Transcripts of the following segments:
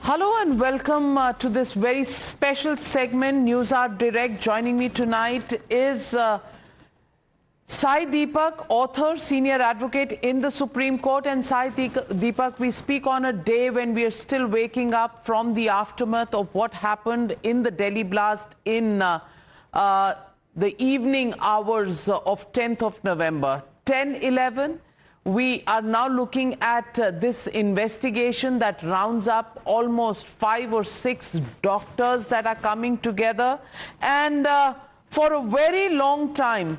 Hello and welcome to this very special segment, News Hour Direct. Joining me tonight is Sai Deepak, author, senior advocate in the Supreme Court. And Sai Deepak, we speak on a day when we are still waking up from the aftermath of what happened in the Delhi blast in the evening hours of 10th of November, 10/11. We are now looking at this investigation that rounds up almost 5 or 6 doctors that are coming together. And for a very long time,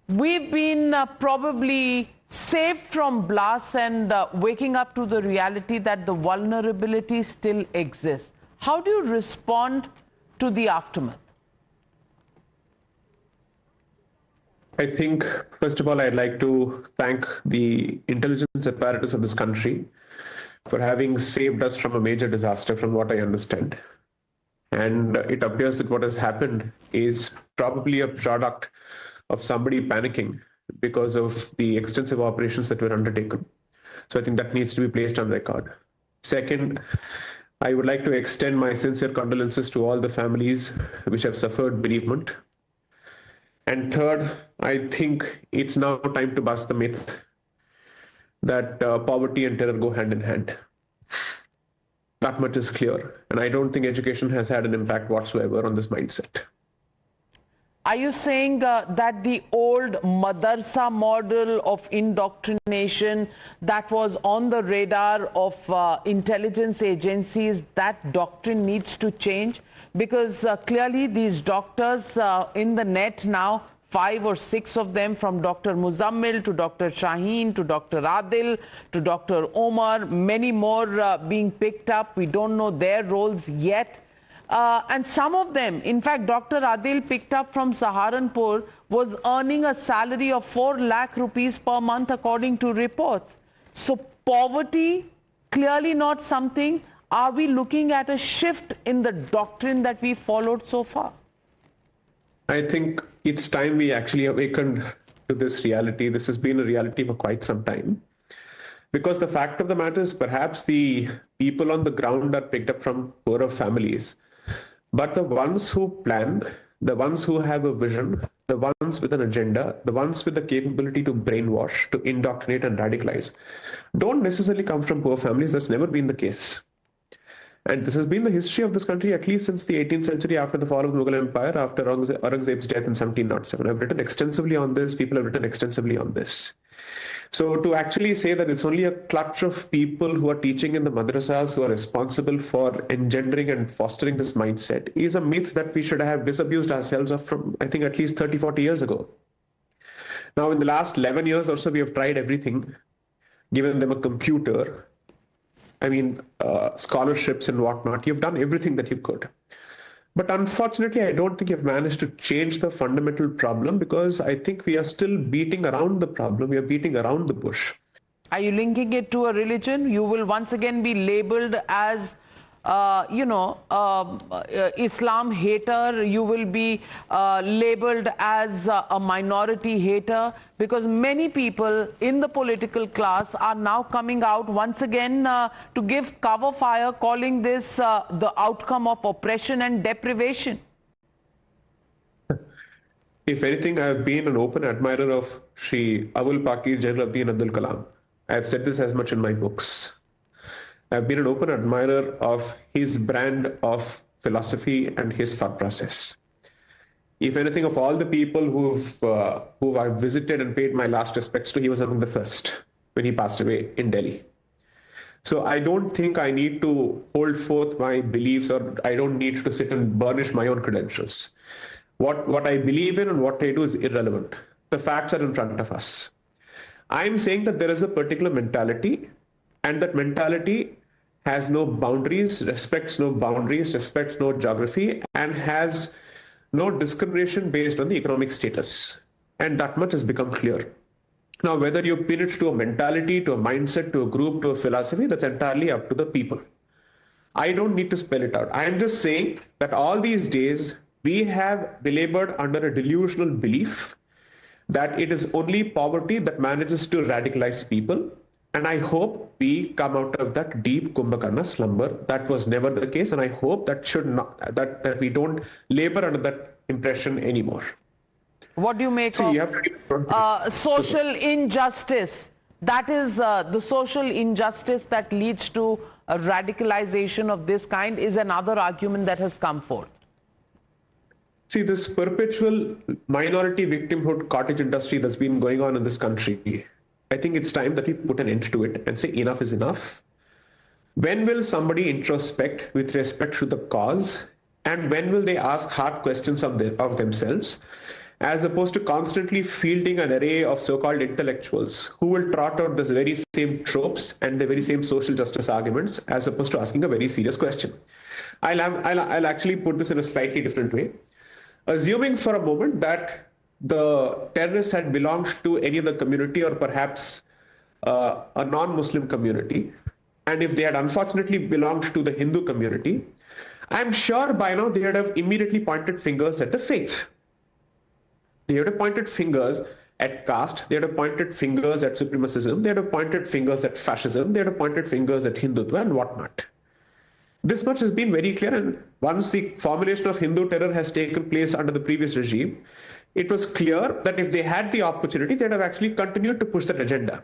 we've been probably saved from blasts and waking up to the reality that the vulnerability still exists. How do you respond to the aftermath? I think, first of all, I'd like to thank the intelligence apparatus of this country for having saved us from a major disaster, from what I understand. And it appears that what has happened is probably a product of somebody panicking because of the extensive operations that were undertaken. So I think that needs to be placed on record. Second, I would like to extend my sincere condolences to all the families which have suffered bereavement. And third, I think it's now time to bust the myth that poverty and terror go hand in hand. That much is clear. And I don't think education has had an impact whatsoever on this mindset. Are you saying that the old madrasa model of indoctrination that was on the radar of intelligence agencies, that doctrine needs to change? Because clearly these doctors in the net now, 5 or 6 of them, from Dr. Muzammil to Dr. Shaheen to Dr. Adil to Dr. Omar, many more being picked up. We don't know their roles yet. And some of them, in fact, Dr. Adil, picked up from Saharanpur, was earning a salary of 4 lakh rupees per month, according to reports. So poverty, clearly not something. Are we looking at a shift in the doctrine that we followed so far? I think it's time we actually awakened to this reality. This has been a reality for quite some time. Because the fact of the matter is, perhaps the people on the ground are picked up from poorer families. But the ones who plan, the ones who have a vision, the ones with an agenda, the ones with the capability to brainwash, to indoctrinate and radicalize, don't necessarily come from poor families. That's never been the case. And this has been the history of this country at least since the 18th century, after the fall of the Mughal Empire, after Aurangzeb's death in 1707. I've written extensively on this. People have written extensively on this. So to actually say that it's only a clutch of people who are teaching in the madrasas who are responsible for engendering and fostering this mindset is a myth that we should have disabused ourselves of from, I think, at least 30, 40 years ago. Now, in the last 11 years or so, we have tried everything, given them a computer, scholarships and whatnot. You've done everything that you could. But unfortunately, I don't think you've managed to change the fundamental problem, because I think we are still beating around the problem. We are beating around the bush. Are you linking it to a religion? You will once again be labeled as Islam hater. You will be labeled as a minority hater, because many people in the political class are now coming out once again to give cover fire, calling this the outcome of oppression and deprivation. If anything, I have been an open admirer of Shri Abul Pakir Jalaluddin Abdul Kalam. I have said this as much in my books. I've been an open admirer of his brand of philosophy and his thought process. If anything, of all the people who I've visited and paid my last respects to, he was among the first when he passed away in Delhi. So I don't think I need to hold forth my beliefs, or I don't need to sit and burnish my own credentials. What I believe in and what I do is irrelevant. The facts are in front of us. I'm saying that there is a particular mentality, and that mentality has no boundaries, respects no boundaries, respects no geography, and has no discrimination based on the economic status. And that much has become clear. Now, whether you pin it to a mentality, to a mindset, to a group, to a philosophy, that's entirely up to the people. I don't need to spell it out. I'm just saying that all these days, we have belabored under a delusional belief that it is only poverty that manages to radicalize people, And I hope we come out of that deep Kumbhakarna slumber. That was never the case, and I hope that should not that we don't labor under that impression anymore. What do you make See, of you have to social injustice? That is the social injustice that leads to a radicalization of this kind is another argument that has come forth. See, this perpetual minority victimhood cottage industry that's been going on in this country, I think it's time that we put an end to it and say enough is enough. When will somebody introspect with respect to the cause, and when will they ask hard questions of themselves, as opposed to constantly fielding an array of so-called intellectuals who will trot out this very same tropes and the very same social justice arguments, as opposed to asking a very serious question. I'll actually put this in a slightly different way. Assuming for a moment that the terrorists had belonged to any other community, or perhaps a non-Muslim community, and if they had unfortunately belonged to the Hindu community, I'm sure by now they would have immediately pointed fingers at the faith. They would have pointed fingers at caste, they would have pointed fingers at supremacism, they would have pointed fingers at fascism, they would have pointed fingers at Hindutva and whatnot. This much has been very clear, and once the formulation of Hindu terror has taken place under the previous regime, it was clear that if they had the opportunity, they'd have actually continued to push that agenda.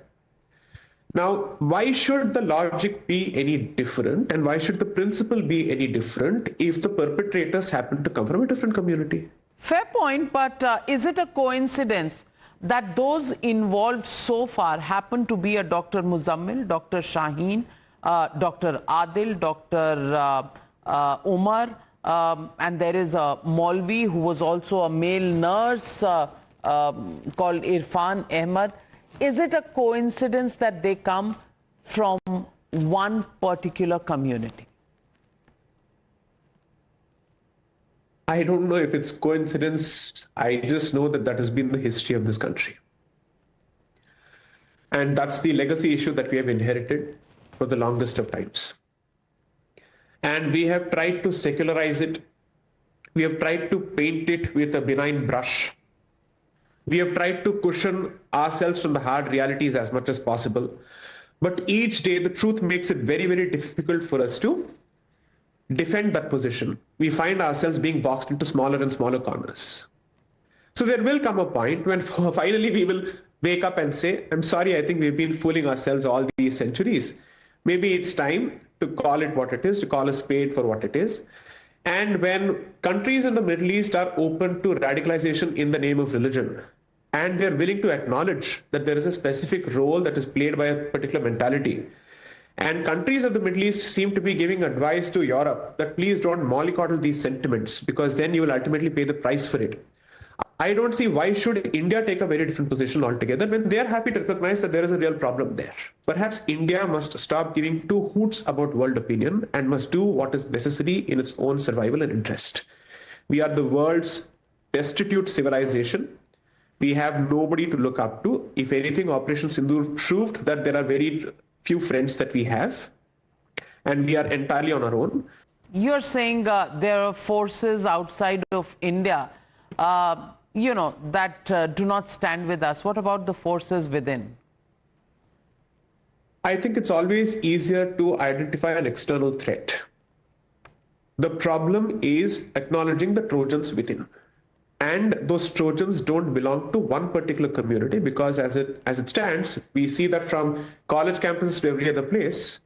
Now, why should the logic be any different, and why should the principle be any different if the perpetrators happen to come from a different community? Fair point, but is it a coincidence that those involved so far happen to be a Dr. Muzammil, Dr. Shaheen, Dr. Adil, Dr. Umar, and there is a Maulvi who was also a male nurse called Irfan Ahmad. Is it a coincidence that they come from one particular community? I don't know if it's coincidence. I just know that that has been the history of this country. And that's the legacy issue that we have inherited for the longest of times. And we have tried to secularize it. We have tried to paint it with a benign brush. We have tried to cushion ourselves from the hard realities as much as possible. But each day, the truth makes it very, very difficult for us to defend that position. We find ourselves being boxed into smaller and smaller corners. So there will come a point when finally we will wake up and say, I'm sorry, I think we've been fooling ourselves all these centuries. Maybe it's time to call it what it is, to call a spade for what it is. And when countries in the Middle East are open to radicalization in the name of religion, and they're willing to acknowledge that there is a specific role that is played by a particular mentality, and countries of the Middle East seem to be giving advice to Europe that please don't mollycoddle these sentiments, because then you will ultimately pay the price for it. I don't see why should India take a very different position altogether when they're happy to recognize that there is a real problem there. Perhaps India must stop giving two hoots about world opinion and must do what is necessary in its own survival and interest. We are the world's destitute civilization. We have nobody to look up to. If anything, Operation Sindoor proved that there are very few friends that we have, and we are entirely on our own. You're saying there are forces outside of India that do not stand with us. What about the forces within? I think it's always easier to identify an external threat. The problem is acknowledging the Trojans within. And those Trojans don't belong to one particular community, because as it stands, we see that from college campuses to every other place,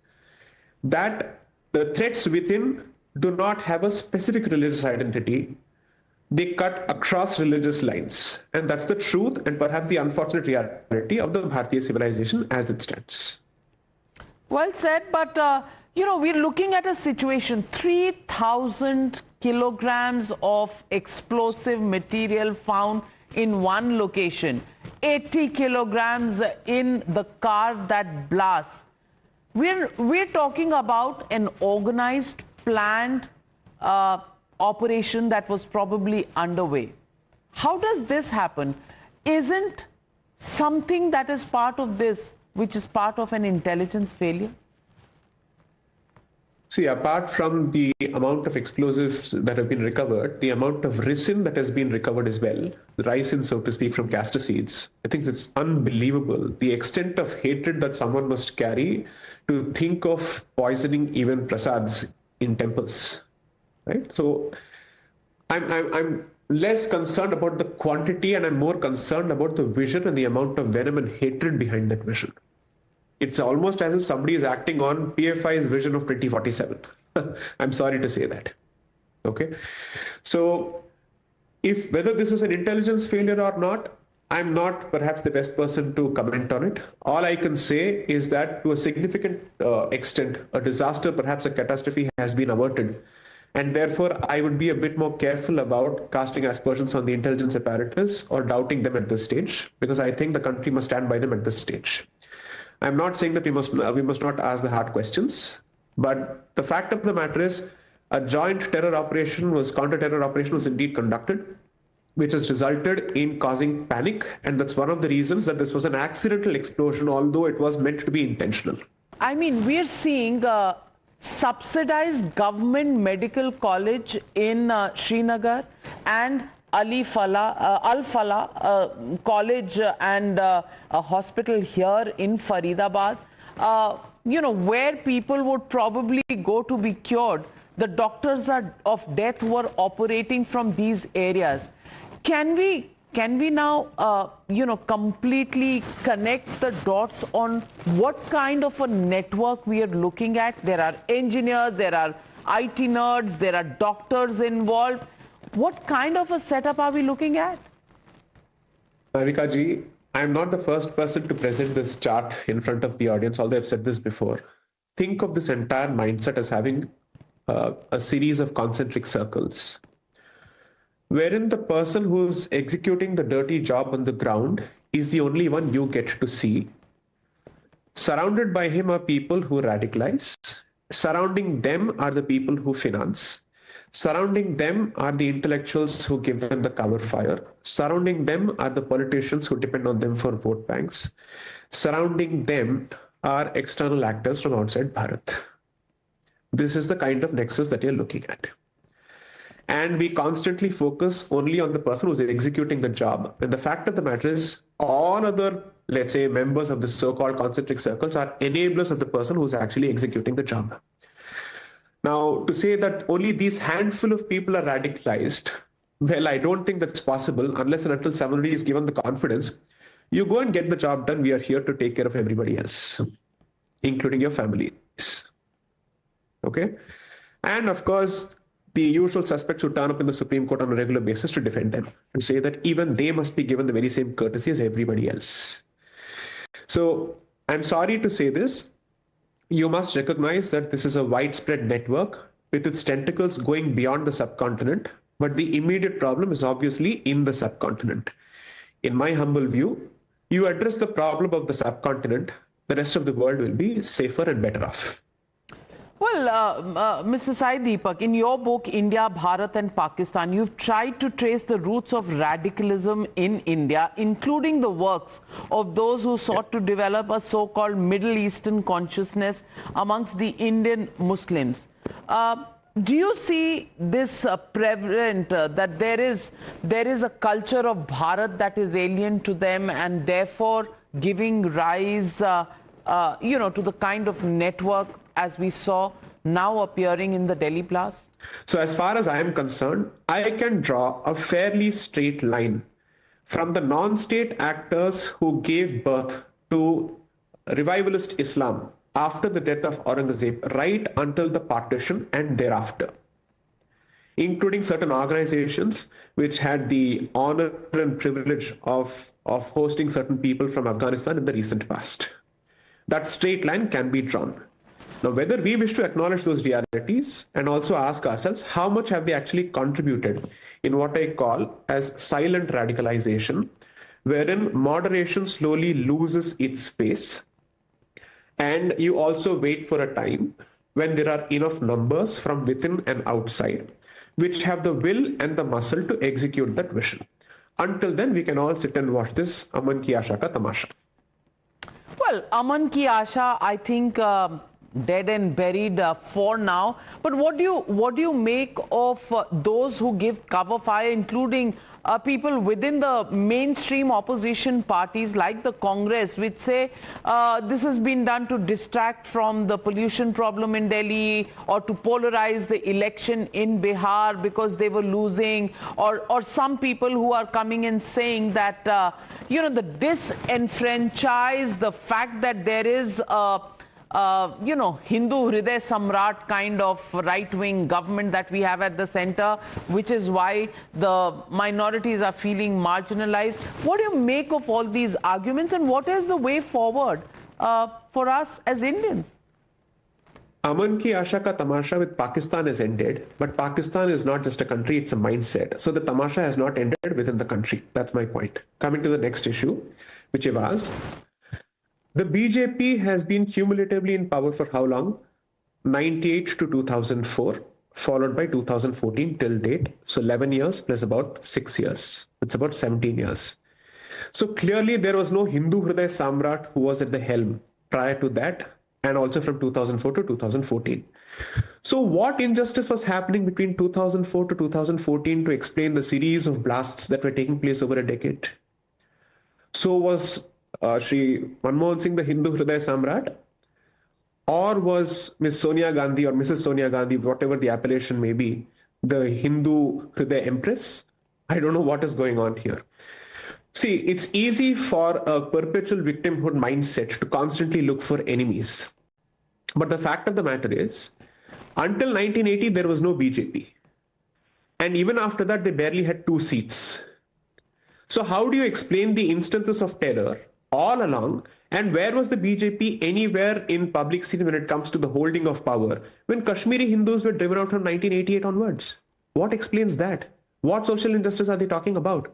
that the threats within do not have a specific religious identity. They cut across religious lines. And that's the truth and perhaps the unfortunate reality of the Bharatiya civilization as it stands. Well said, but we're looking at a situation, 3,000 kilograms of explosive material found in one location, 80 kilograms in the car that blasts. We're talking about an organized, planned operation that was probably underway. How does this happen? Isn't something that is part of this, which is part of an intelligence failure? See, apart from the amount of explosives that have been recovered, the amount of ricin that has been recovered as well, the ricin, so to speak, from castor seeds, I think it's unbelievable. The extent of hatred that someone must carry to think of poisoning even prasads in temples, right? So I'm less concerned about the quantity and I'm more concerned about the vision and the amount of venom and hatred behind that vision. It's almost as if somebody is acting on PFI's vision of 2047. I'm sorry to say that. Okay. So if whether this is an intelligence failure or not, I'm not perhaps the best person to comment on it. All I can say is that to a significant extent, a disaster, perhaps a catastrophe has been averted. And therefore, I would be a bit more careful about casting aspersions on the intelligence apparatus or doubting them at this stage, because I think the country must stand by them at this stage. I'm not saying that we must not ask the hard questions, but the fact of the matter is a joint counter-terror operation was indeed conducted, which has resulted in causing panic. And that's one of the reasons that this was an accidental explosion, although it was meant to be intentional. I mean, we're seeing subsidized government medical college in Srinagar and Al Falah college and a hospital here in Faridabad, where people would probably go to be cured. The doctors of death were operating from these areas. Can we now, completely connect the dots on what kind of a network we are looking at? There are engineers, there are IT nerds, there are doctors involved. What kind of a setup are we looking at? Navika ji, I'm not the first person to present this chart in front of the audience, although I've said this before. Think of this entire mindset as having a series of concentric circles, wherein the person who's executing the dirty job on the ground is the only one you get to see. Surrounded by him are people who radicalize. Surrounding them are the people who finance. Surrounding them are the intellectuals who give them the cover fire. Surrounding them are the politicians who depend on them for vote banks. Surrounding them are external actors from outside Bharat. This is the kind of nexus that you're looking at. And we constantly focus only on the person who's executing the job. And the fact of the matter is, all other, let's say, members of the so-called concentric circles are enablers of the person who's actually executing the job. Now, to say that only these handful of people are radicalized, well, I don't think that's possible unless and until somebody is given the confidence. You go and get the job done. We are here to take care of everybody else, including your families. Okay? And of course, the usual suspects who turn up in the Supreme Court on a regular basis to defend them, to say that even they must be given the very same courtesy as everybody else. So I'm sorry to say this. You must recognize that this is a widespread network with its tentacles going beyond the subcontinent, but the immediate problem is obviously in the subcontinent. In my humble view, you address the problem of the subcontinent, the rest of the world will be safer and better off. Well, Mr. Sai Deepak, in your book, India, Bharat and Pakistan, you've tried to trace the roots of radicalism in India, including the works of those who sought to develop a so-called Middle Eastern consciousness amongst the Indian Muslims. Do you see this prevalent, that there is a culture of Bharat that is alien to them and therefore giving rise, to the kind of network as we saw now appearing in the Delhi blast? So as far as I am concerned, I can draw a fairly straight line from the non-state actors who gave birth to revivalist Islam after the death of Aurangzeb right until the partition and thereafter, including certain organizations which had the honor and privilege of hosting certain people from Afghanistan in the recent past. That straight line can be drawn. Now, whether we wish to acknowledge those realities and also ask ourselves how much have they actually contributed in what I call as silent radicalization, wherein moderation slowly loses its space, and you also wait for a time when there are enough numbers from within and outside which have the will and the muscle to execute that vision. Until then, we can all sit and watch this Aman Ki Asha Ka Tamasha. Well, Aman Ki Asha, I think dead and buried for now. But what do you make of those who give cover fire, including people within the mainstream opposition parties like the Congress, which say this has been done to distract from the pollution problem in Delhi, or to polarize the election in Bihar because they were losing, or some people who are coming in saying that the disenfranchise, the fact that there is Hindu Hriday Samrat kind of right-wing government that we have at the center, which is why the minorities are feeling marginalized. What do you make of all these arguments, and what is the way forward for us as Indians? Aman ki asha ka tamasha with Pakistan has ended, but Pakistan is not just a country, it's a mindset. So the tamasha has not ended within the country. That's my point. Coming to the next issue, which you've asked. The BJP has been cumulatively in power for how long? 98 to 2004, followed by 2014 till date. So 11 years plus about 6 years. It's about 17 years. So clearly there was no Hindu Hriday Samrat who was at the helm prior to that, and also from 2004 to 2014. So what injustice was happening between 2004 to 2014 to explain the series of blasts that were taking place over a decade? So was Shri Manmohan Singh the Hindu Hriday Samrat, or was Miss Sonia Gandhi or Mrs. Sonia Gandhi, whatever the appellation may be, the Hindu Hriday Empress? I don't know what is going on here. See, it's easy for a perpetual victimhood mindset to constantly look for enemies. But the fact of the matter is, until 1980, there was no BJP. And even after that, they barely had 2 seats. So how do you explain the instances of terror all along, and where was the BJP anywhere in public scene when it comes to the holding of power when Kashmiri Hindus were driven out from 1988 onwards? What explains that? What social injustice are they talking about?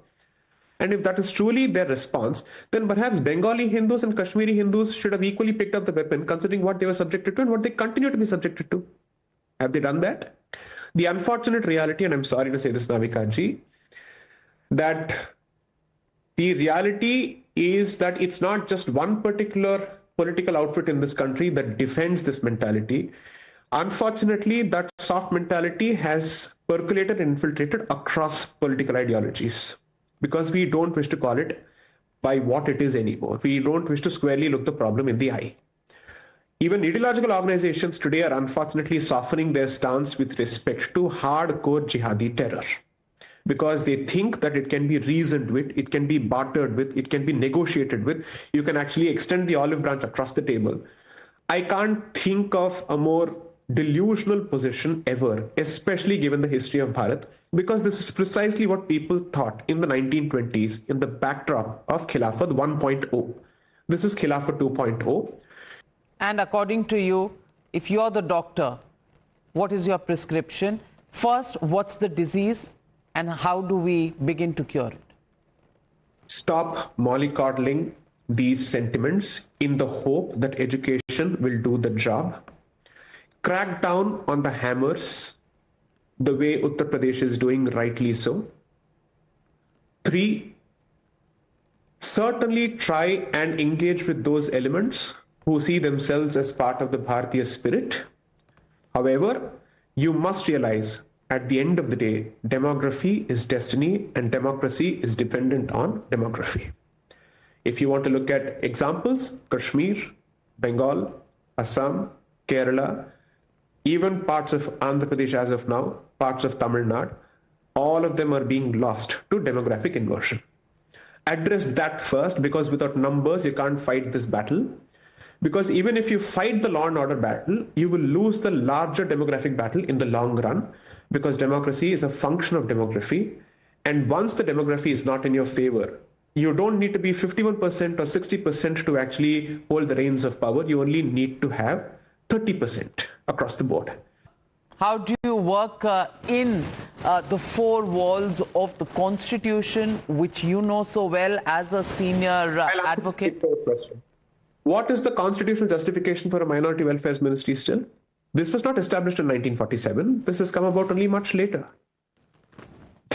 And if that is truly their response, then perhaps Bengali Hindus and Kashmiri Hindus should have equally picked up the weapon, considering what they were subjected to and what they continue to be subjected to. Have they done that? The unfortunate reality, and I'm sorry to say this, Navika ji, that the reality is that it's not just one particular political outfit in this country that defends this mentality. Unfortunately, that soft mentality has percolated and infiltrated across political ideologies, because we don't wish to call it by what it is anymore. We don't wish to squarely look the problem in the eye. Even ideological organizations today are unfortunately softening their stance with respect to hardcore jihadi terror, because they think that it can be reasoned with, it can be bartered with, it can be negotiated with. You can actually extend the olive branch across the table. I can't think of a more delusional position ever, especially given the history of Bharat, because this is precisely what people thought in the 1920s in the backdrop of Khilafat 1.0. This is Khilafat 2.0. And according to you, if you're the doctor, what is your prescription? First, what's the disease? And how do we begin to cure it? Stop mollycoddling these sentiments in the hope that education will do the job. Crack down on the hammers the way Uttar Pradesh is doing, rightly so. 3, certainly try and engage with those elements who see themselves as part of the Bharatiya spirit. However, you must realize, at the end of the day, demography is destiny and democracy is dependent on demography. If you want to look at examples, Kashmir, Bengal, Assam, Kerala, even parts of Andhra Pradesh as of now, parts of Tamil Nadu, all of them are being lost to demographic inversion. Address that first, because without numbers, you can't fight this battle. Because even if you fight the law and order battle, you will lose the larger demographic battle in the long run, because democracy is a function of demography. And once the demography is not in your favor, you don't need to be 51% or 60% to actually hold the reins of power. You only need to have 30% across the board. How do you work in the 4 walls of the Constitution, which you know so well as a senior advocate? What is the constitutional justification for a minority welfare ministry still? This was not established in 1947. This has come about only much later.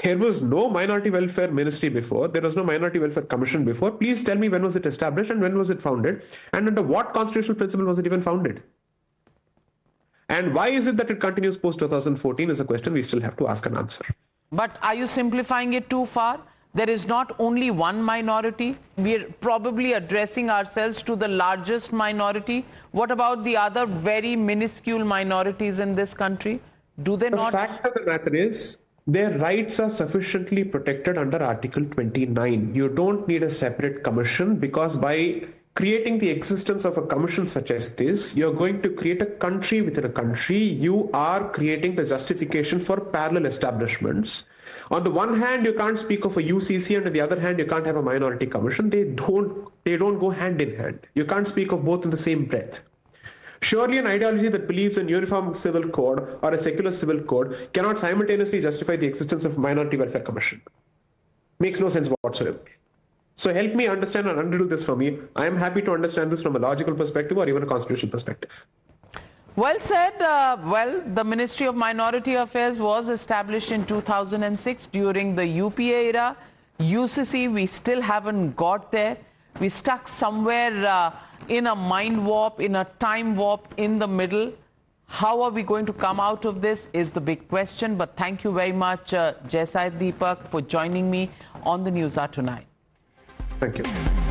There was no minority welfare ministry before. There was no minority welfare commission before. Please tell me, when was it established and when was it founded? And under what constitutional principle was it even founded? And why is it that it continues post 2014 is a question we still have to ask and answer. But are you simplifying it too far? There is not only one minority. We're probably addressing ourselves to the largest minority. What about the other very minuscule minorities in this country? Do they not? The fact of the matter is, their rights are sufficiently protected under Article 29. You don't need a separate commission, because by creating the existence of a commission such as this, you're going to create a country within a country. You are creating the justification for parallel establishments. On the one hand, you can't speak of a UCC, and on the other hand, you can't have a minority commission. They don't go hand in hand. You can't speak of both in the same breath. Surely an ideology that believes in uniform civil code or a secular civil code cannot simultaneously justify the existence of minority welfare commission. Makes no sense whatsoever. So help me understand and undo this for me. I am happy to understand this from a logical perspective or even a constitutional perspective. Well said. Well, the Ministry of Minority Affairs was established in 2006 during the UPA era. UCC, we still haven't got there. We're stuck somewhere in a mind warp, in a time warp in the middle. How are we going to come out of this is the big question. But thank you very much, Sai Deepak, for joining me on the News Hour tonight. Thank you.